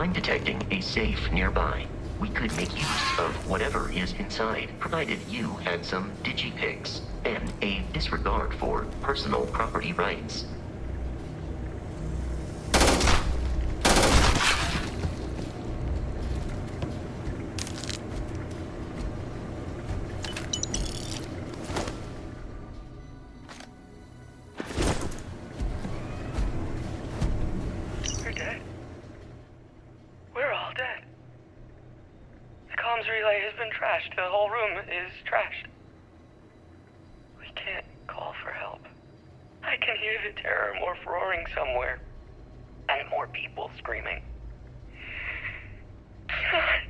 I'm detecting a safe nearby. We could make use of whatever is inside, provided you had some digipicks and a disregard for personal property rights. You're dead. We're all dead. The comms relay has been trashed. The whole room is trashed. We can't call for help. I can hear the terror morph roaring somewhere. And more people screaming. God.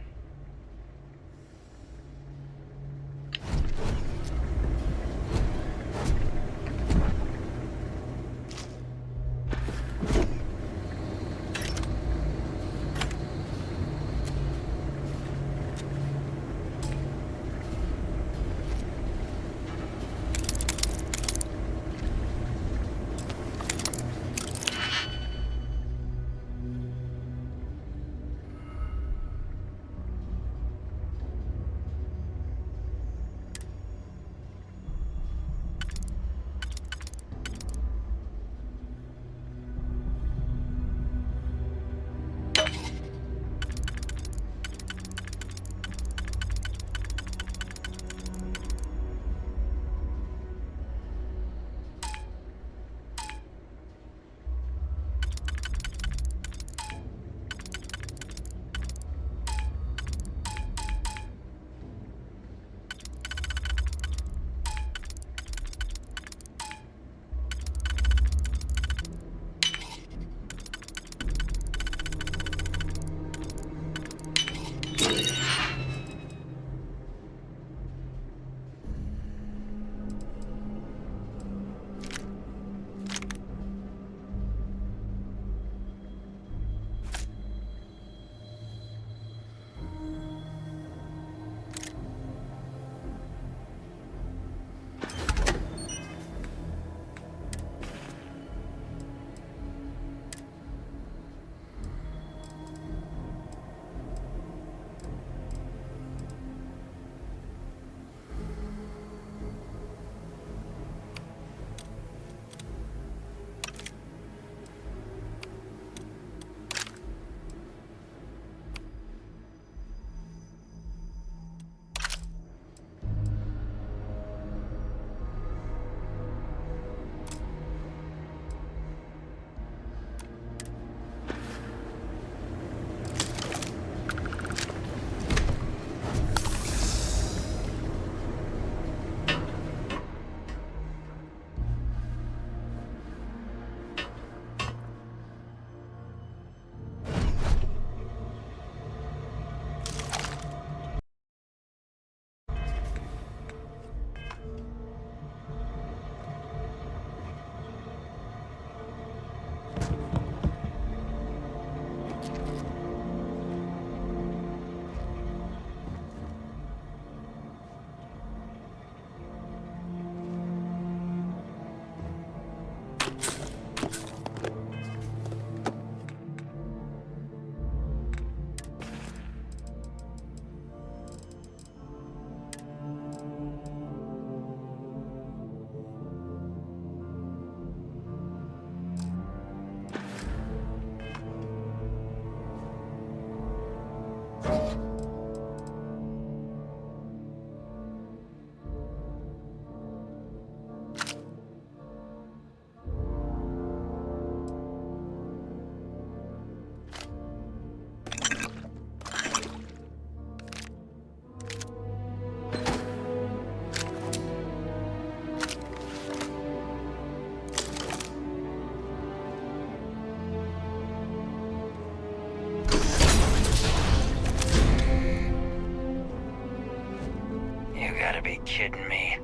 Kidding me?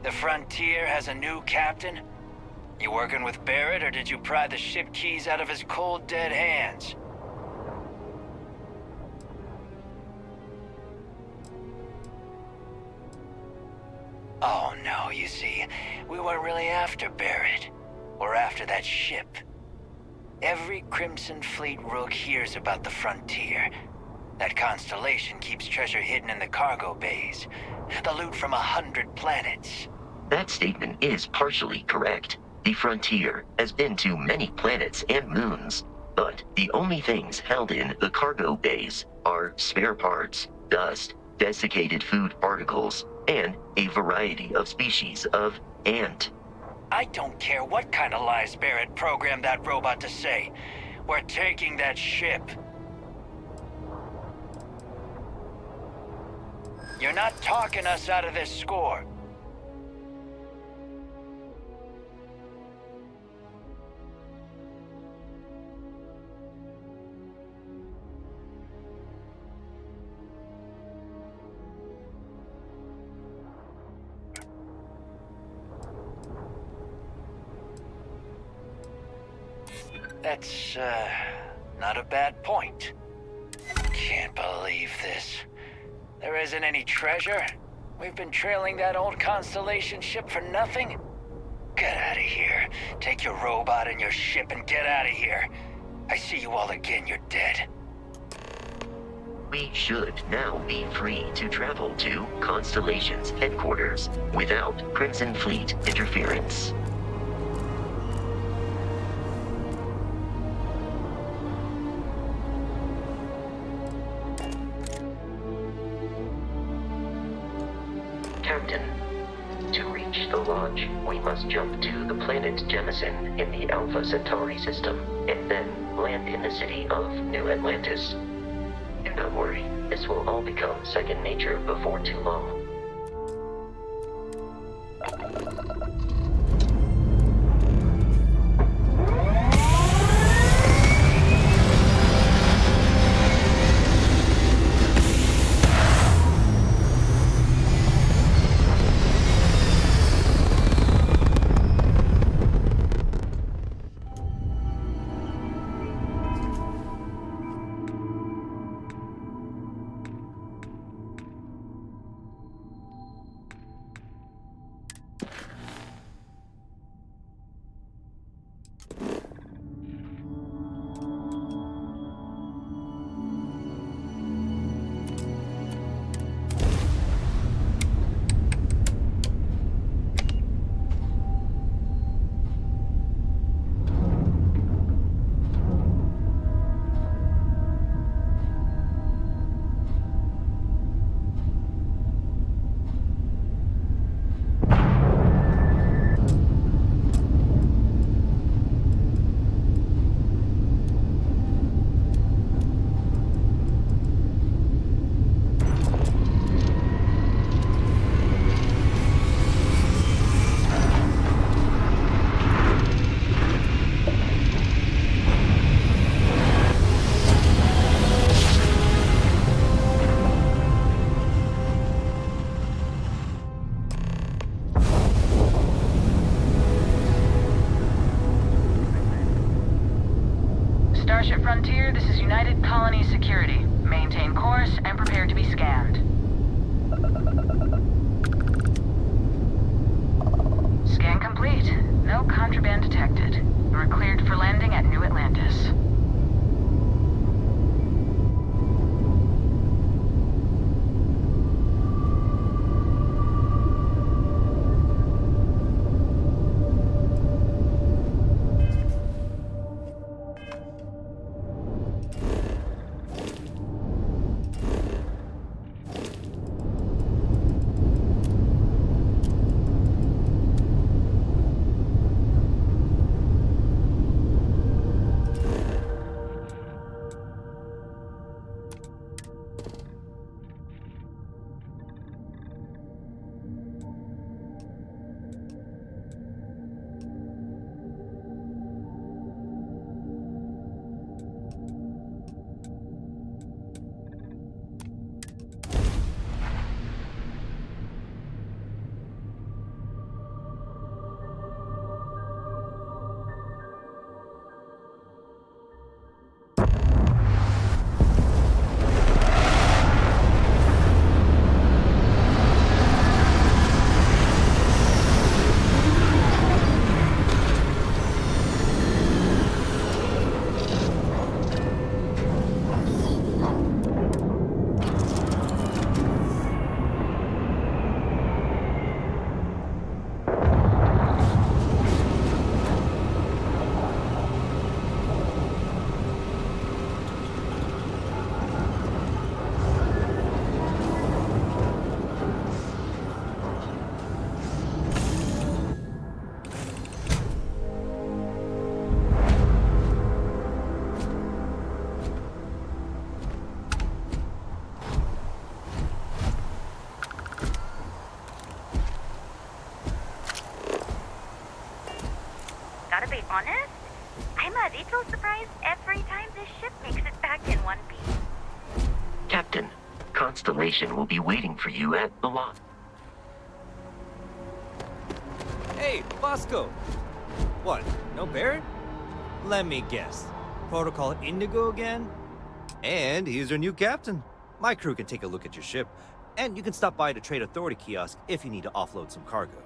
The Frontier has a new captain? You working with Barrett, or did you pry the ship keys out of his cold, dead hands? Oh no, you see, we weren't really after Barrett. We're after that ship. Every Crimson Fleet rook hears about the frontier. That Constellation keeps treasure hidden in the cargo bays. The loot from 100 planets. That statement is partially correct. The frontier has been to many planets and moons, but the only things held in the cargo bays are spare parts, dust, desiccated food particles, and a variety of species of ant. I don't care what kind of lies Barrett programmed that robot to say. We're taking that ship. You're not talking us out of this score. That's, not a bad point. Can't believe this. There isn't any treasure? We've been trailing that old Constellation ship for nothing? Get out of here. Take your robot and your ship and get out of here. I see you all again, you're dead. We should now be free to travel to Constellation's headquarters without Crimson Fleet interference. Captain, to reach the lodge, we must jump to the planet Jemison in the Alpha Centauri system, and then land in the city of New Atlantis. Do not worry, this will all become second nature before too long. Starship Frontier, this is United Colony Security. Maintain course and prepare to be scanned. Scan complete. No contraband detected. You are cleared for landing at New Atlantis. honest, I'm a little surprised every time this ship makes it back in one piece. Captain, Constellation will be waiting for you at the lot. Hey, Bosco! What, no Barrett? Let me guess. Protocol Indigo again? And he's your new captain. My crew can take a look at your ship, and you can stop by the Trade Authority kiosk if you need to offload some cargo.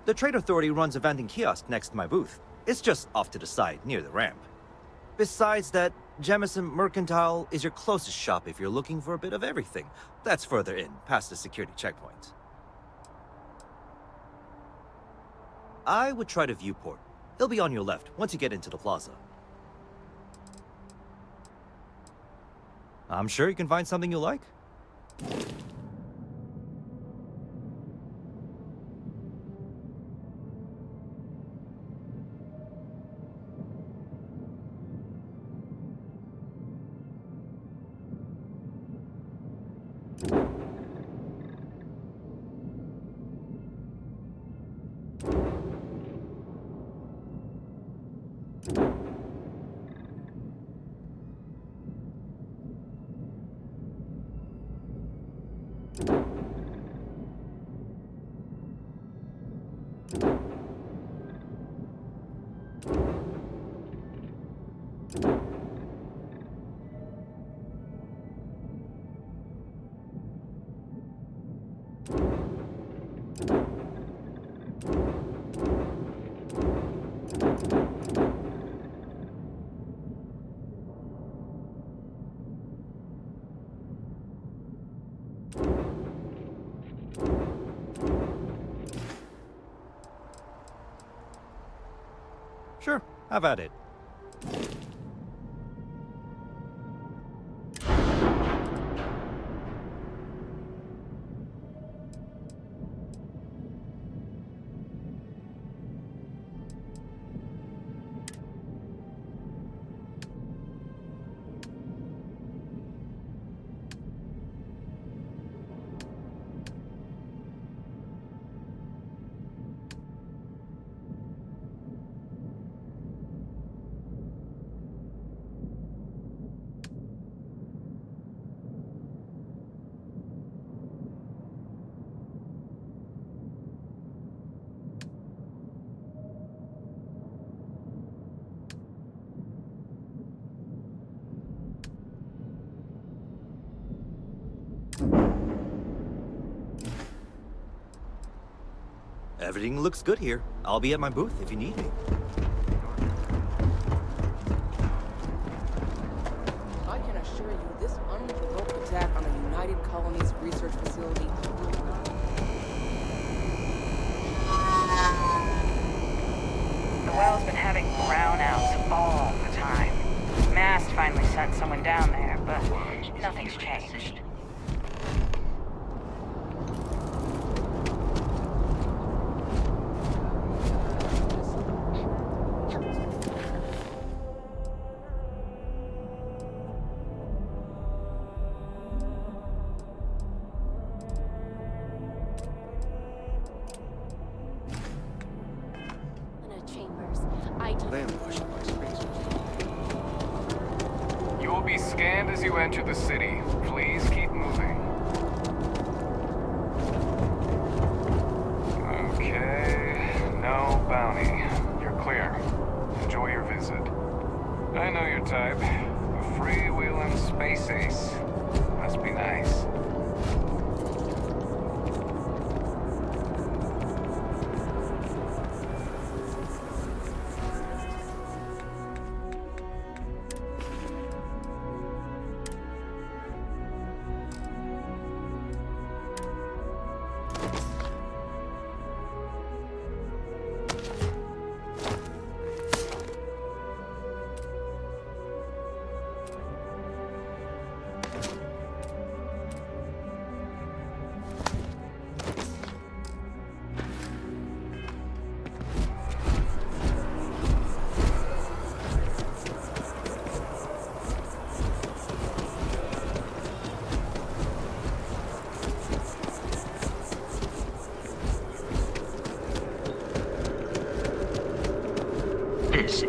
The Trade Authority runs a vending kiosk next to my booth. It's just off to the side, near the ramp. Besides that, Jemison Mercantile is your closest shop if you're looking for a bit of everything. That's further in, past the security checkpoint. I would try the viewport. It'll be on your left once you get into the plaza. I'm sure you can find something you like. Sure, have at it. Everything looks good here. I'll be at my booth if you need me. I can assure you this unprovoked attack on a United Colonies research facility The well's been having brownouts all the time. Mast finally sent someone down there, but nothing's changed. You will be scanned as you enter the city. Please keep moving. Okay, no bounty. You're clear. Enjoy your visit. I know your type. A freewheeling space ace. Must be nice.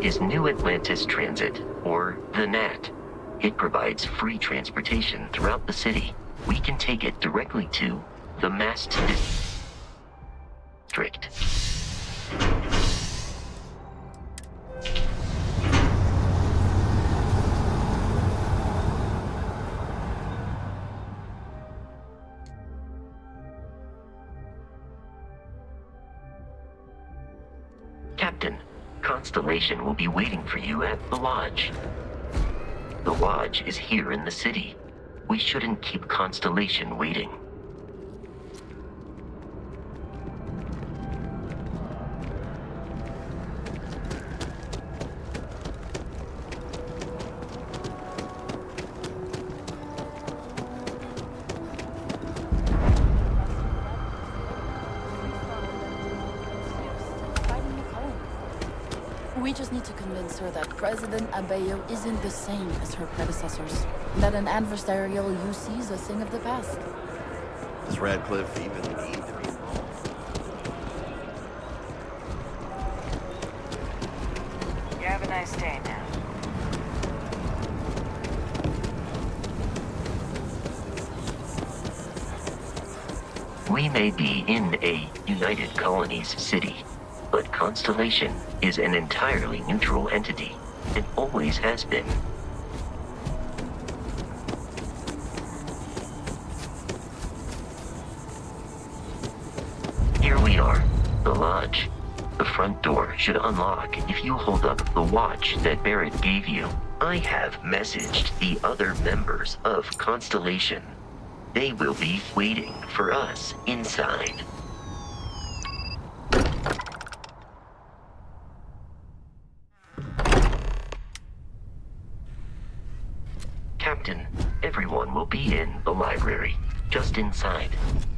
is New Atlantis Transit, or the NAT. It provides free transportation throughout the city. We can take it directly to the Mast District. Captain, Constellation will be waiting for you at the lodge. The lodge is here in the city. We shouldn't keep Constellation waiting. We just need to convince her that President Abeyo isn't the same as her predecessors. That an adversarial UC is a thing of the past. Does Radcliffe even need to be involved? You have a nice day now. We may be in a United Colonies city, but Constellation is an entirely neutral entity. It always has been. Here we are, the lodge. The front door should unlock if you hold up the watch that Barrett gave you. I have messaged the other members of Constellation. They will be waiting for us inside. Captain, everyone will be in the library, just inside.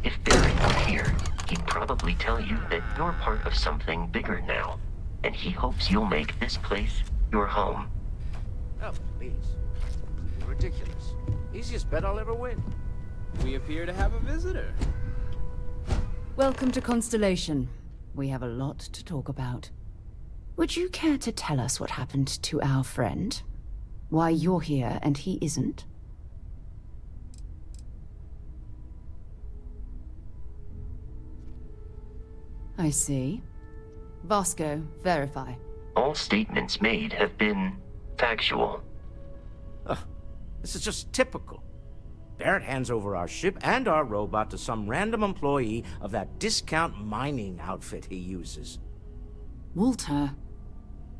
If Barrett were here, he'd probably tell you that you're part of something bigger now, and he hopes you'll make this place your home. Oh, please. Ridiculous. Easiest bet I'll ever win. We appear to have a visitor. Welcome to Constellation. We have a lot to talk about. Would you care to tell us what happened to our friend? Why you're here and he isn't? I see. Vasco, verify. All statements made have been factual. This is just typical. Barrett hands over our ship and our robot to some random employee of that discount mining outfit he uses. Walter.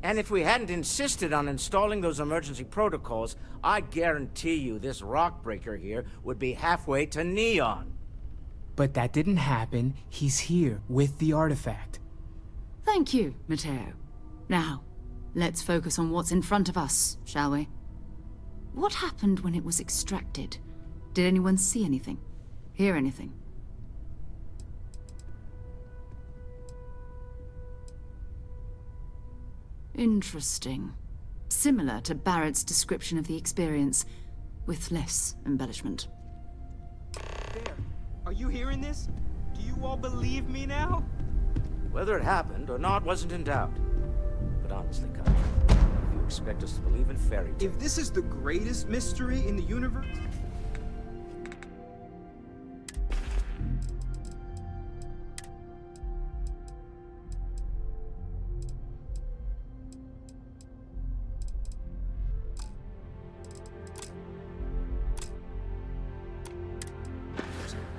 And if we hadn't insisted on installing those emergency protocols, I guarantee you this rock breaker here would be halfway to Neon. But that didn't happen. He's here with the artifact. Thank you, Matteo. Now, let's focus on what's in front of us, shall we? What happened when it was extracted? Did anyone see anything? Hear anything? Interesting. Similar to Barrett's description of the experience, with less embellishment. There. Are you hearing this? Do you all believe me now? Whether it happened or not wasn't in doubt. But honestly, Kyle, if you expect us to believe in fairy tales... If this is the greatest mystery in the universe...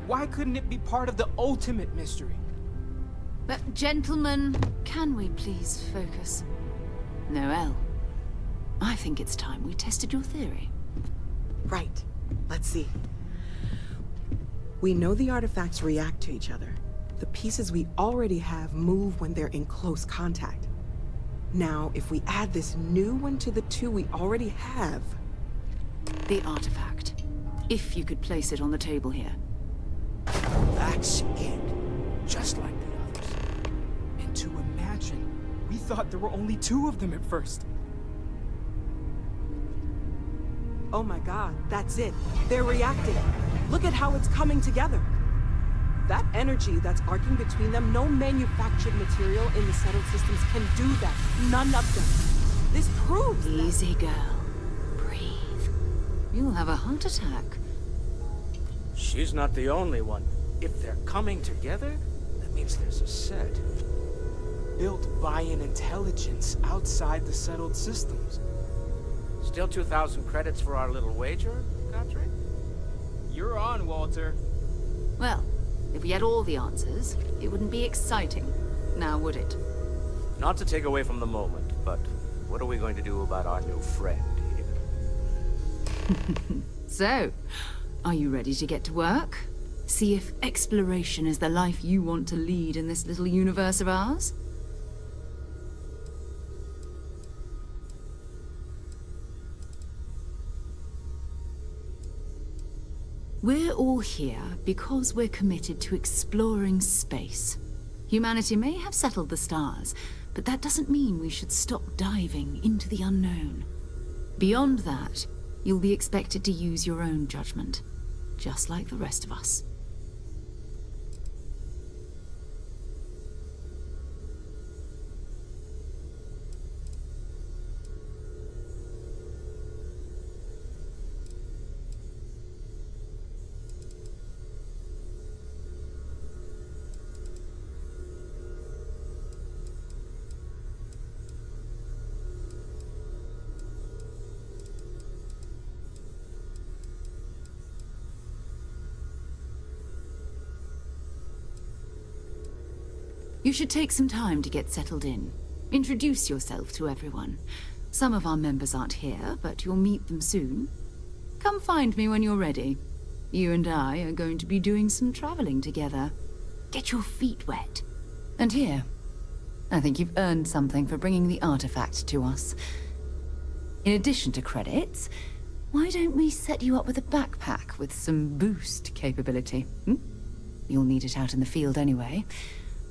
Why couldn't it be part of the ultimate mystery? But gentlemen, can we please focus? Noel, I think it's time we tested your theory. Right. Let's see. We know the artifacts react to each other. The pieces we already have move when they're in close contact. Now, if we add this new one to the two we already have... The artifact. If you could place it on the table here. That's it. Just like the others. And to imagine, we thought there were only 2 of them at first. Oh my god, that's it. They're reacting. Look at how it's coming together. That energy that's arcing between them, no manufactured material in the settled systems can do that. None of them. This proves that... Easy, girl. Breathe. You'll have a heart attack. She's not the only one. If they're coming together, that means there's a set. Built by an intelligence outside the settled systems. Still 2,000 credits for our little wager, Godric? You're on, Walter. Well, if we had all the answers, it wouldn't be exciting. Now, would it? Not to take away from the moment, but what are we going to do about our new friend here? So, are you ready to get to work? See if exploration is the life you want to lead in this little universe of ours? We're all here because we're committed to exploring space. Humanity may have settled the stars, but that doesn't mean we should stop diving into the unknown. Beyond that, you'll be expected to use your own judgment, just like the rest of us. You should take some time to get settled in. Introduce yourself to everyone. Some of our members aren't here, but you'll meet them soon. Come find me when you're ready. You and I are going to be doing some traveling together. Get your feet wet. And here, I think you've earned something for bringing the artifact to us. In addition to credits, why don't we set you up with a backpack with some boost capability? You'll need it out in the field anyway.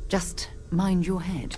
Just mind your head.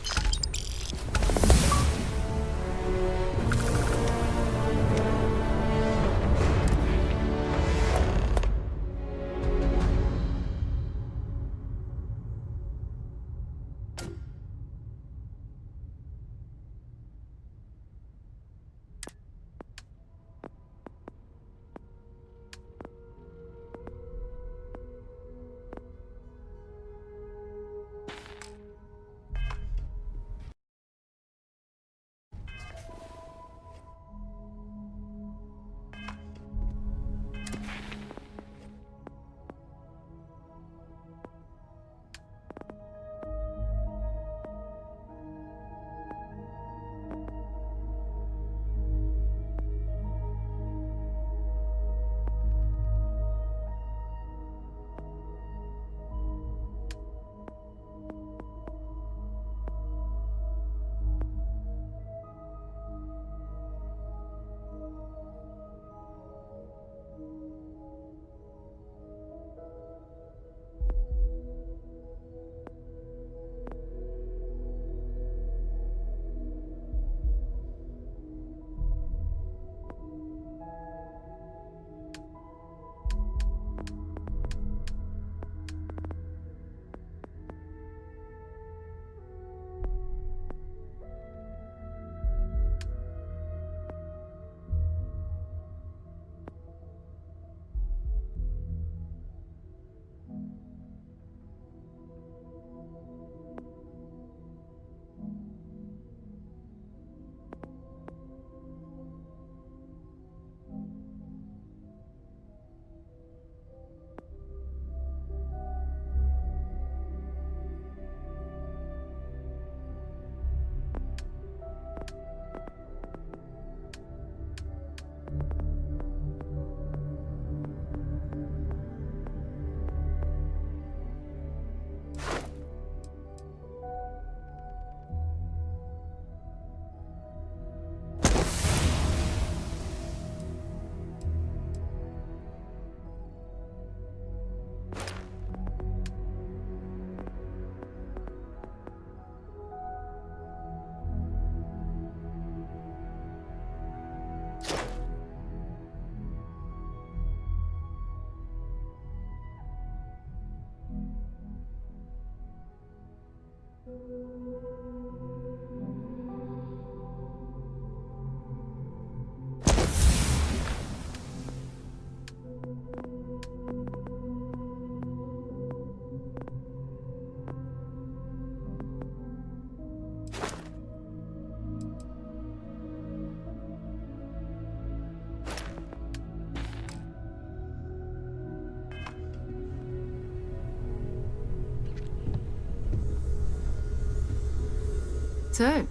So,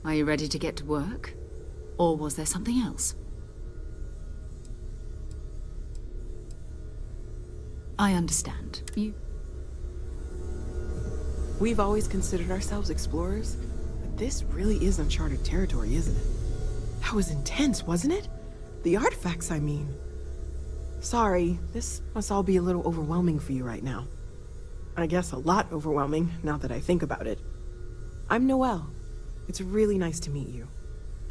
are you ready to get to work? Or was there something else? I understand. We've always considered ourselves explorers, but this really is uncharted territory, isn't it? That was intense, wasn't it? The artifacts, I mean. Sorry, this must all be a little overwhelming for you right now. I guess a lot overwhelming, now that I think about it. I'm Noelle. It's really nice to meet you.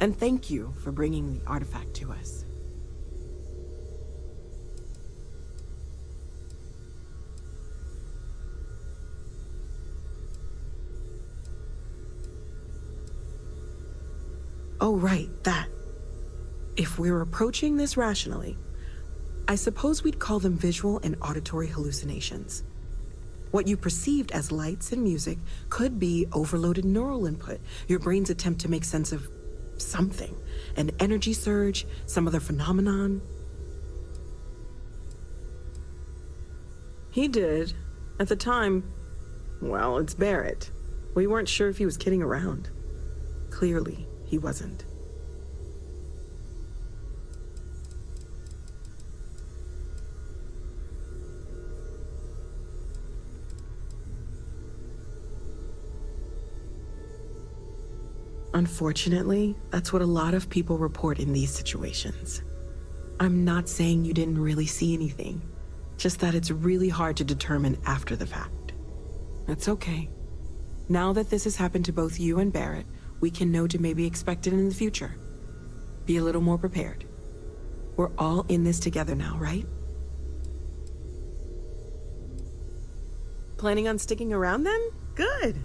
And thank you for bringing the artifact to us. Oh, right, that. If we're approaching this rationally, I suppose we'd call them visual and auditory hallucinations. What you perceived as lights and music could be overloaded neural input, your brain's attempt to make sense of something. An energy surge, some other phenomenon. He did. At the time, well, it's Barrett. We weren't sure if he was kidding around. Clearly, he wasn't. Unfortunately, that's what a lot of people report in these situations. I'm not saying you didn't really see anything, just that it's really hard to determine after the fact. It's okay. Now that this has happened to both you and Barrett, we can know to maybe expect it in the future. Be a little more prepared. We're all in this together now, right? Planning on sticking around then? Good.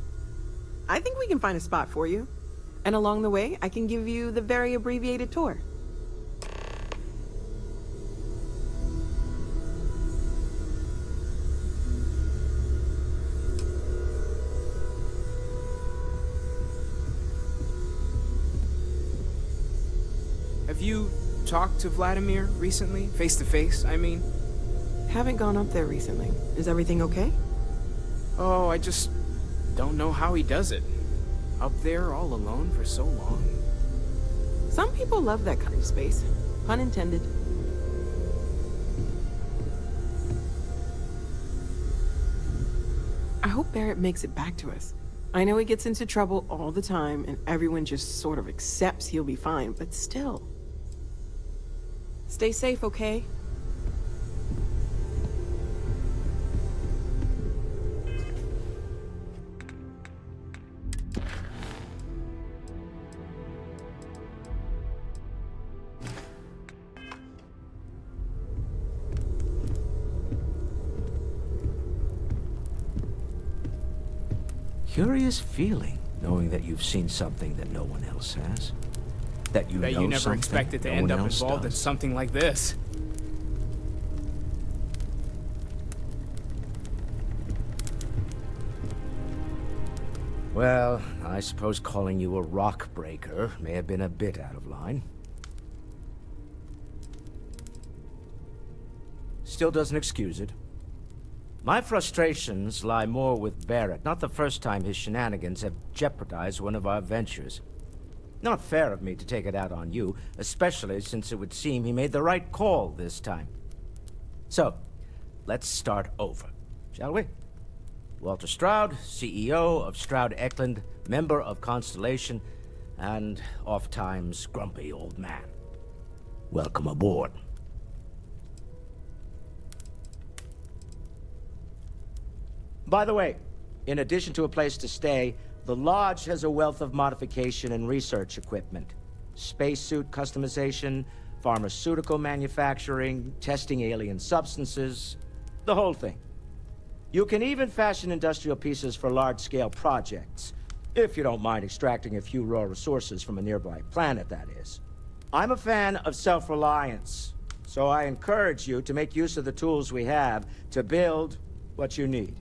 I think we can find a spot for you. And along the way, I can give you the very abbreviated tour. Have you talked to Vladimir recently? Face to face, I mean? Haven't gone up there recently. Is everything okay? Oh, I just don't know how he does it. Up there all alone for so long. Some people love that kind of space. Pun intended. I hope Barrett makes it back to us. I know he gets into trouble all the time, and everyone just sort of accepts he'll be fine, but still. Stay safe, okay? Curious feeling, knowing that you've seen something that no one else has. That you know you never something expected to no end one up else involved in does. something like this. Well, I suppose calling you a rock breaker may have been a bit out of line. Still doesn't excuse it. My frustrations lie more with Barrett, not the first time his shenanigans have jeopardized one of our ventures. Not fair of me to take it out on you, especially since it would seem he made the right call this time. So, let's start over, shall we? Walter Stroud, CEO of Stroud Eklund, member of Constellation, and oft-times grumpy old man. Welcome aboard. By the way, in addition to a place to stay, the Lodge has a wealth of modification and research equipment. Spacesuit customization, pharmaceutical manufacturing, testing alien substances, the whole thing. You can even fashion industrial pieces for large-scale projects, if you don't mind extracting a few raw resources from a nearby planet, that is. I'm a fan of self-reliance, so I encourage you to make use of the tools we have to build what you need.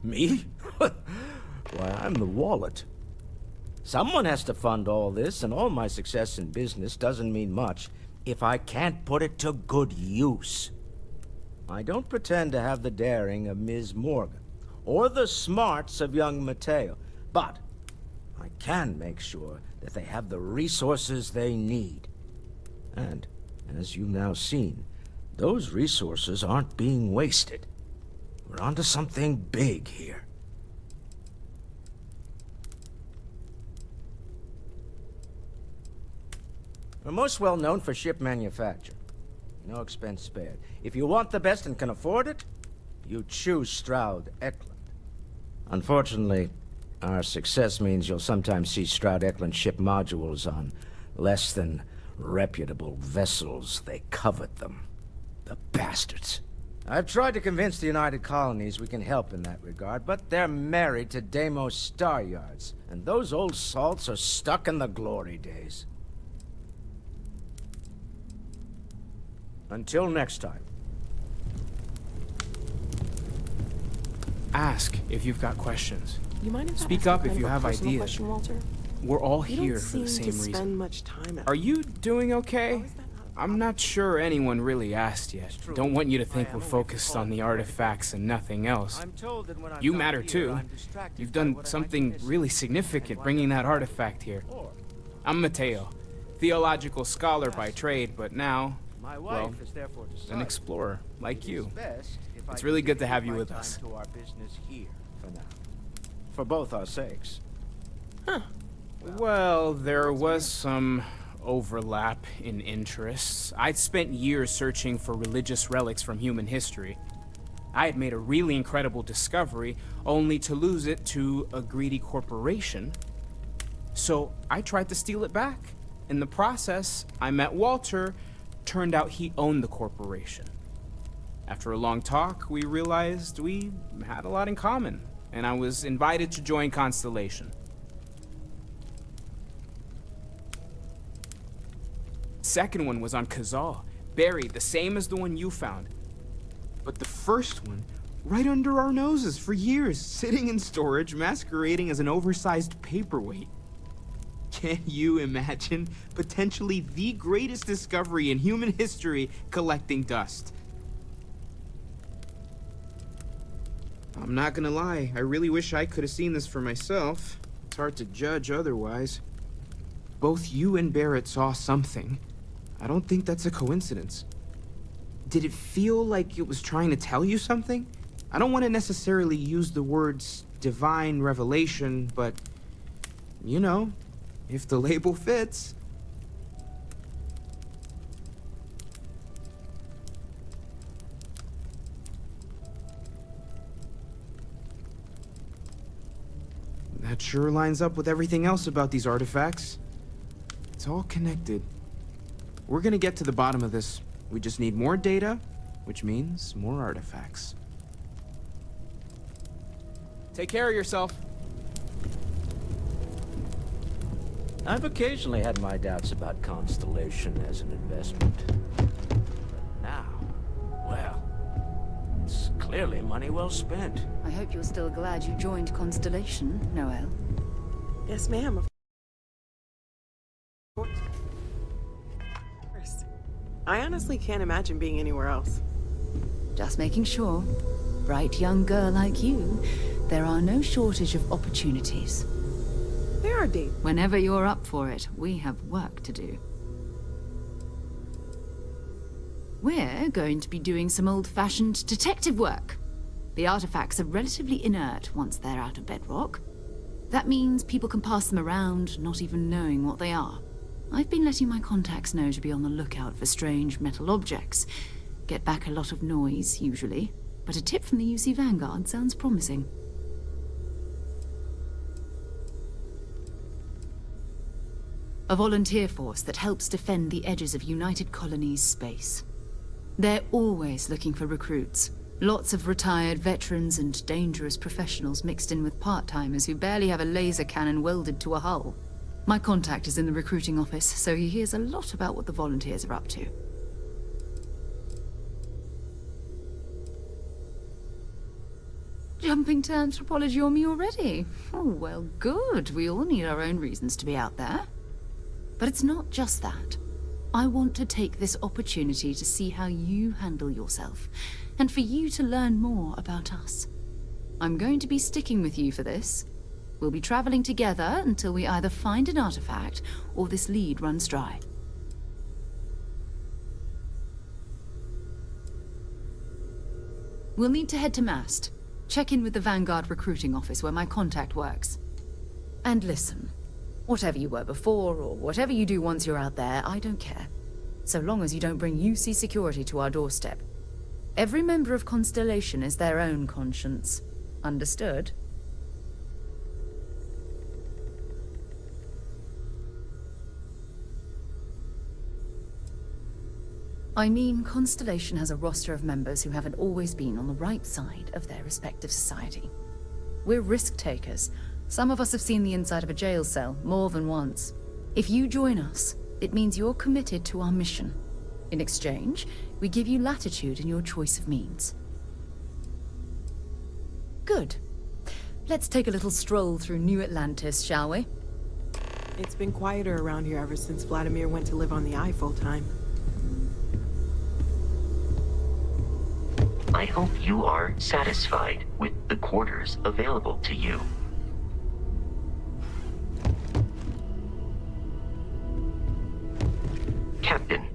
Me? Why, I'm the wallet. Someone has to fund all this, and all my success in business doesn't mean much if I can't put it to good use. I don't pretend to have the daring of Ms. Morgan, or the smarts of young Mateo, but I can make sure that they have the resources they need. And, as you've now seen, those resources aren't being wasted. We're onto something big here. We're most well known for ship manufacture. No expense spared. If you want the best and can afford it, you choose Stroud Eklund. Unfortunately, our success means you'll sometimes see Stroud Eklund ship modules on less than reputable vessels. They covet them. The bastards. I've tried to convince the United Colonies we can help in that regard, but they're married to Deimos Star Yards, and those old salts are stuck in the glory days. Until next time. Ask if you've got questions. You mind if I Speak ask up kind if of you a have personal ideas. question, Walter? We're all You here don't for the seem same to reason. spend much time at Are you doing okay? I'm not sure anyone really asked yet. Don't want you to think we're focused on the artifacts and nothing else. You matter too. You've done something really significant bringing that artifact here. I'm Mateo, theological scholar by trade, but now, well, an explorer like you. It's really good to have you with us. For both our sakes. Huh. Well, there was some overlap in interests. I'd spent years searching for religious relics from human history. I had made a really incredible discovery, only to lose it to a greedy corporation. So I tried to steal it back. In the process, I met Walter. Turned out he owned the corporation. After a long talk, we realized we had a lot in common, and I was invited to join Constellation. Second one was on Kazal, buried the same as the one you found. But the first one, right under our noses for years, sitting in storage, masquerading as an oversized paperweight. Can you imagine potentially the greatest discovery in human history collecting dust? I'm not gonna lie, I really wish I could have seen this for myself. It's hard to judge otherwise. Both you and Barrett saw something. I don't think that's a coincidence. Did it feel like it was trying to tell you something? I don't want to necessarily use the words divine revelation, but, you know, if the label fits. That sure lines up with everything else about these artifacts. It's all connected. We're gonna get to the bottom of this. We just need more data, which means more artifacts. Take care of yourself. I've occasionally had my doubts about Constellation as an investment. But now, well, it's clearly money well spent. I hope you're still glad you joined Constellation, Noel. Yes, ma'am. I honestly can't imagine being anywhere else. Just making sure. Bright young girl like you, there are no shortage of opportunities. There are dates. Whenever you're up for it, we have work to do. We're going to be doing some old-fashioned detective work. The artifacts are relatively inert once they're out of bedrock. That means people can pass them around, not even knowing what they are. I've been letting my contacts know to be on the lookout for strange metal objects. Get back a lot of noise, usually, but a tip from the UC Vanguard sounds promising. A volunteer force that helps defend the edges of United Colonies space. They're always looking for recruits. Lots of retired veterans and dangerous professionals mixed in with part-timers who barely have a laser cannon welded to a hull. My contact is in the recruiting office, so he hears a lot about what the volunteers are up to. Jumping to anthropology on me already? Oh, well, good. We all need our own reasons to be out there. But it's not just that. I want to take this opportunity to see how you handle yourself, and for you to learn more about us. I'm going to be sticking with you for this. We'll be traveling together until we either find an artifact or this lead runs dry. We'll need to head to Mast. Check in with the Vanguard recruiting office where my contact works. And listen, whatever you were before or whatever you do once you're out there, I don't care. So long as you don't bring UC security to our doorstep. Every member of Constellation is their own conscience. Understood? I mean, Constellation has a roster of members who haven't always been on the right side of their respective society. We're risk-takers. Some of us have seen the inside of a jail cell more than once. If you join us, it means you're committed to our mission. In exchange, we give you latitude in your choice of means. Good. Let's take a little stroll through New Atlantis, shall we? It's been quieter around here ever since Vladimir went to live on the Eye full-time. I hope you are satisfied with the quarters available to you. Captain,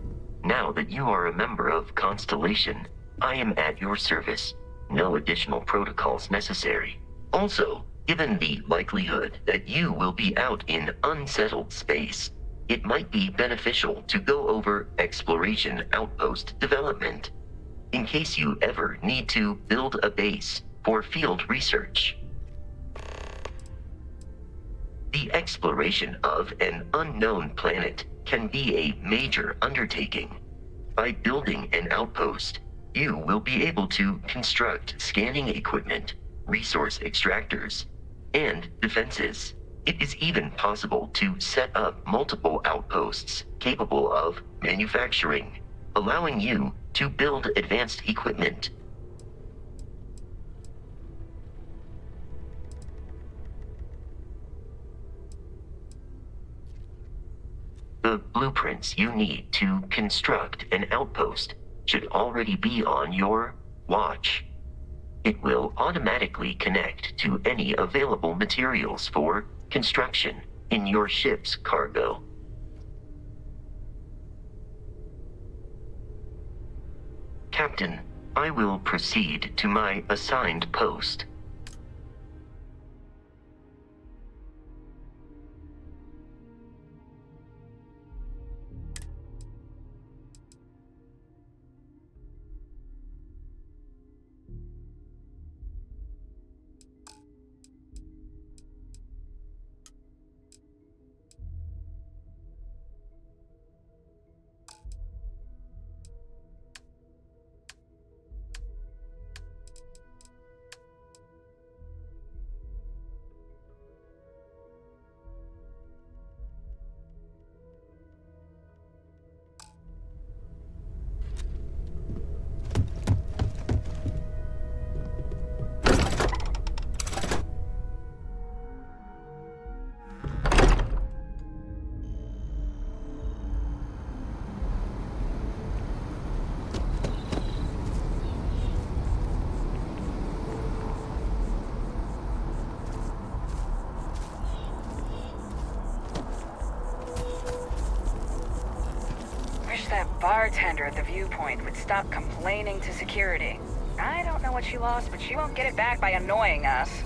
now that you are a member of Constellation, I am at your service. No additional protocols necessary. Also, given the likelihood that you will be out in unsettled space, it might be beneficial to go over exploration outpost development, in case you ever need to build a base for field research. The exploration of an unknown planet can be a major undertaking. By building an outpost, you will be able to construct scanning equipment, resource extractors, and defenses. It is even possible to set up multiple outposts capable of manufacturing, allowing you to build advanced equipment. The blueprints you need to construct an outpost should already be on your watch. It will automatically connect to any available materials for construction in your ship's cargo. Captain, I will proceed to my assigned post. Bartender at the viewpoint would stop complaining to security. I don't know what she lost, but she won't get it back by annoying us.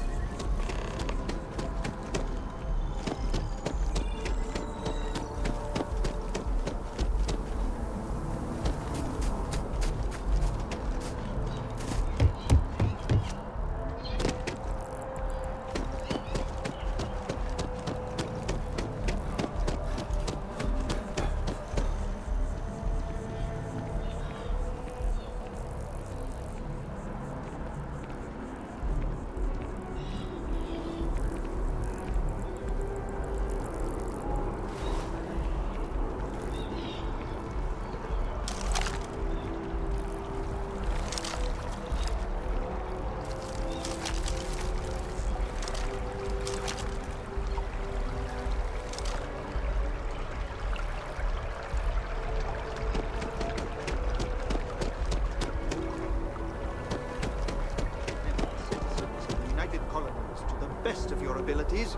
abilities,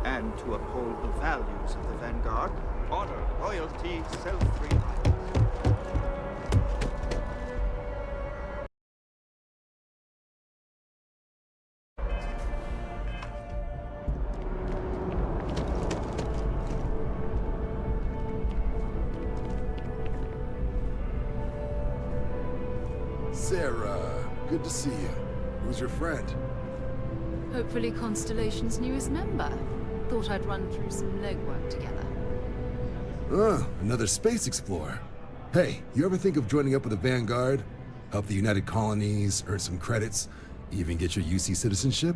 and to uphold the values of the Vanguard: honor, loyalty, self-reliance. Sarah, good to see you. Who's your friend? Hopefully Constellation's newest member. Thought I'd run through some legwork together. Another space explorer. Hey, you ever think of joining up with the Vanguard? Help the United Colonies, earn some credits, even get your UC citizenship?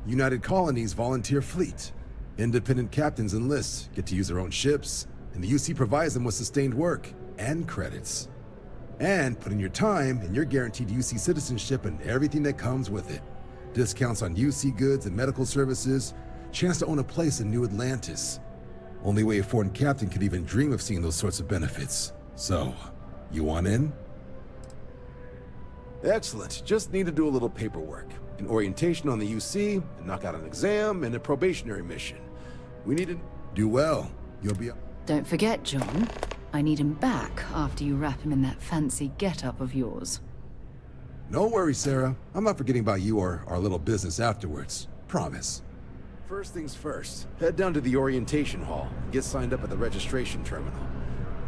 United Colonies volunteer fleet. Independent captains enlist, get to use their own ships, and the UC provides them with sustained work and credits. And put in your time, and you're guaranteed UC citizenship and everything that comes with it. Discounts on UC goods and medical services, chance to own a place in New Atlantis. Only way a foreign captain could even dream of seeing those sorts of benefits. So, you want in? Excellent. Just need to do a little paperwork. An orientation on the UC, and knock out an exam, and a probationary mission. We need to do well. You'll be... Don't forget, John. I need him back after you wrap him in that fancy get-up of yours. No worries, Sarah. I'm not forgetting about you or our little business afterwards. Promise. First things first, head down to the orientation hall and get signed up at the registration terminal.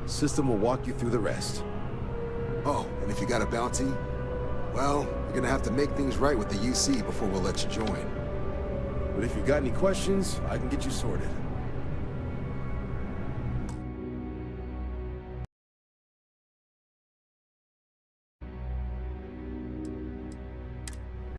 System will walk you through the rest. Oh, and if you got a bounty, well, you're gonna have to make things right with the UC before we'll let you join. But if you've got any questions, I can get you sorted.